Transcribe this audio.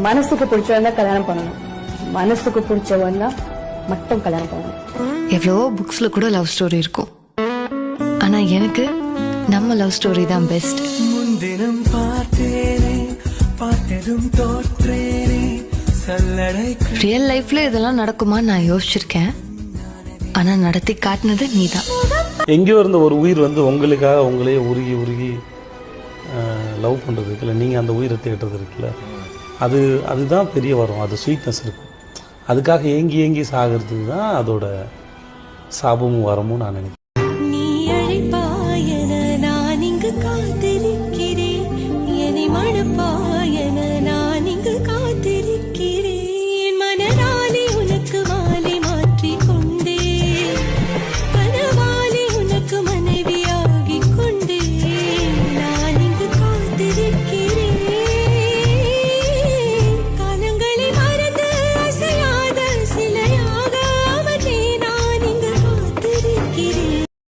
மனசுக்கு பிடிச்சவன் தான் கல்யாணம் பண்ணணும், மனசுக்கு பிடிச்சவன் தான் மட்டும் கல்யாணம் பண்ணணும். எவ்வளவோ புக்ஸ்ல கூட லவ் ஸ்டோரி இருக்கும், ஆனா எனக்கு நம்ம லவ் ஸ்டோரி தான் பெஸ்ட். முன்தினம் பார்த்தேனே பார்த்ததும் தோற்றேனே சல்லடை. ரியல் லைஃப்ல இதெல்லாம் இருக்குமா நான் யோசிச்சிருக்கேன், ஆனா நடத்தி காட்டினது நீதான். எங்கேயோ இருந்த ஒரு உயிர் வந்து உங்களுக்காக உங்களே உருகி உருகி லவ் பண்ணுறது இருக்குல்ல, நீங்கள் அந்த உயிரை தேடுறது இருக்குல்ல, அதுதான் பெரிய வரும், அது ஸ்வீட்னஸ் இருக்கும். அதுக்காக ஏங்கி ஏங்கி சாகிறது தான் அதோட சாபமும் வரமும் நான் நினைக்கிறேன்.